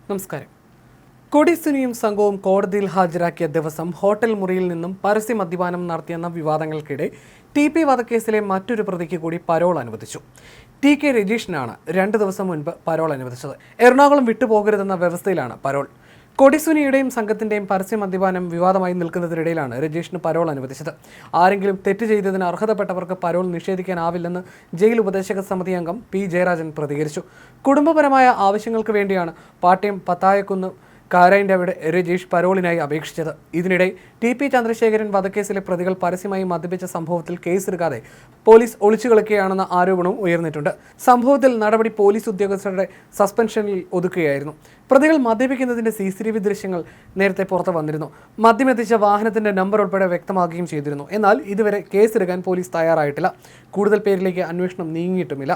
നമസ്കാരം. കൊടി സുനിയും സംഘവും കോടതിയിൽ ഹാജരാക്കിയ ദിവസം ഹോട്ടൽ മുറിയിൽ നിന്നും പരസ്യ മദ്യപാനം നടത്തിയെന്ന വിവാദങ്ങൾക്കിടെ ടി.പി. വധക്കേസിലെ മറ്റൊരു പ്രതിക്ക് കൂടി പരോൾ അനുവദിച്ചു. ടി.കെ. രജീഷിനാണ് 2 ദിവസം മുൻപ് പരോൾ അനുവദിച്ചത്. എറണാകുളം വിട്ടുപോകരുതെന്ന വ്യവസ്ഥയിലാണ് പരോൾ. കൊടിസുനിയുടെയും സംഘത്തിന്റെയും പരസ്യ മദ്യപാനം വിവാദമായി നിൽക്കുന്നതിനിടയിലാണ് രജീഷിന് പരോൾ അനുവദിച്ചത്. ആരെങ്കിലും തെറ്റ് ചെയ്തതിന് അർഹതപ്പെട്ടവർക്ക് പരോൾ നിഷേധിക്കാനാവില്ലെന്ന് ജയിൽ ഉപദേശക സമിതി അംഗം പി ജയരാജൻ പ്രതികരിച്ചു. കുടുംബപരമായ ആവശ്യങ്ങൾക്ക് വേണ്ടിയാണ് പാട്യം പത്തായക്കുന്ന് കാരായിൻ്റെ അവിടെ രജീഷ് പരോളിനായി അപേക്ഷിച്ചത്. ഇതിനിടെ ടി.പി. ചന്ദ്രശേഖരൻ വധക്കേസിലെ പ്രതികൾ പരസ്യമായി മദ്യപിച്ച സംഭവത്തിൽ കേസെടുക്കാതെ പോലീസ് ഒളിച്ചുകളിക്കുകയാണെന്ന ആരോപണവും ഉയർന്നിട്ടുണ്ട്. സംഭവത്തിൽ നടപടി പോലീസ് ഉദ്യോഗസ്ഥരുടെ സസ്പെൻഷനിൽ ഒതുക്കുകയായിരുന്നു. പ്രതികൾ മദ്യപിക്കുന്നതിന്റെ CCTV ദൃശ്യങ്ങൾ നേരത്തെ പുറത്തു വന്നിരുന്നു. മദ്യമെത്തിച്ച വാഹനത്തിന്റെ നമ്പർ ഉൾപ്പെടെ വ്യക്തമാക്കുകയും ചെയ്തിരുന്നു. എന്നാൽ ഇതുവരെ കേസെടുക്കാൻ പോലീസ് തയ്യാറായിട്ടില്ല. കൂടുതൽ പേരിലേക്ക് അന്വേഷണം നീങ്ങിയിട്ടുമില്ല.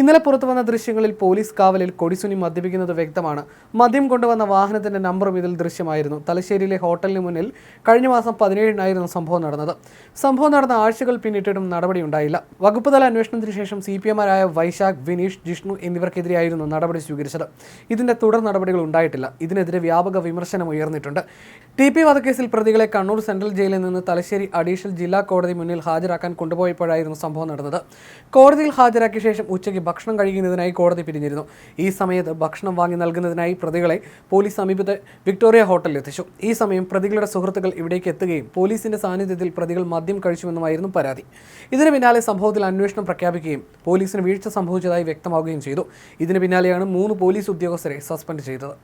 ഇന്നലെ പുറത്തു വന്ന ദൃശ്യങ്ങളിൽ പോലീസ് കാവലിൽ കൊടിസുനി മദ്യപിക്കുന്നത് വ്യക്തമാണ്. മദ്യം കൊണ്ടുവന്ന വാഹനത്തിന്റെ നമ്പറും ഇതിൽ ദൃശ്യമായിരുന്നു. തലശ്ശേരിയിലെ ഹോട്ടലിന് മുന്നിൽ കഴിഞ്ഞ മാസം 17-നായിരുന്നു സംഭവം നടന്നത്. സംഭവം നടന്ന ആഴ്ചകൾ പിന്നിട്ടിട്ടും നടപടിയുണ്ടായില്ല. വകുപ്പുതല അന്വേഷണത്തിന് ശേഷം CPMമാരായ വൈശാഖ്, വിനീഷ്, ജിഷ്ണു എന്നിവർക്കെതിരെയായിരുന്നു നടപടി സ്വീകരിച്ചത്. ഇതിന്റെ തുടർ നടപടികൾ ഉണ്ടായിട്ടില്ല. ഇതിനെതിരെ വ്യാപക വിമർശനം ഉയർന്നിട്ടുണ്ട്. ടി.പി. വധക്കേസിൽ പ്രതികളെ കണ്ണൂർ സെൻട്രൽ ജയിലിൽ നിന്ന് തലശ്ശേരി അഡീഷണൽ ജില്ലാ കോടതി മുന്നിൽ ഹാജരാക്കാൻ കൊണ്ടുപോയപ്പോഴായിരുന്നു സംഭവം നടന്നത്. കോടതിയിൽ ഹാജരാക്കിയ ശേഷം ഉച്ചയ്ക്ക് ഭക്ഷണം കഴിക്കുന്നതിനായി കോടതി പിരിഞ്ഞിരുന്നു. ഈ സമയത്ത് ഭക്ഷണം വാങ്ങി നൽകുന്നതിനായി പ്രതികളെ പോലീസ് സമീപത്തെ വിക്ടോറിയ ഹോട്ടലിൽ എത്തിച്ചു. ഈ സമയം പ്രതികളുടെ സുഹൃത്തുക്കൾ ഇവിടേക്ക് എത്തുകയും പോലീസിന്റെ സാന്നിധ്യത്തിൽ പ്രതികൾ മദ്യം കഴിച്ചുവെന്നുമായിരുന്നു പരാതി. ഇതിന് പിന്നാലെ സംഭവത്തിൽ അന്വേഷണം പ്രഖ്യാപിക്കുകയും പോലീസിന് വീഴ്ച സംഭവിച്ചതായി വ്യക്തമാവുകയും ചെയ്തു. ഇതിന് പിന്നാലെയാണ് 3 പോലീസ് ഉദ്യോഗസ്ഥരെ സസ്പെൻഡ് ചെയ്തത്.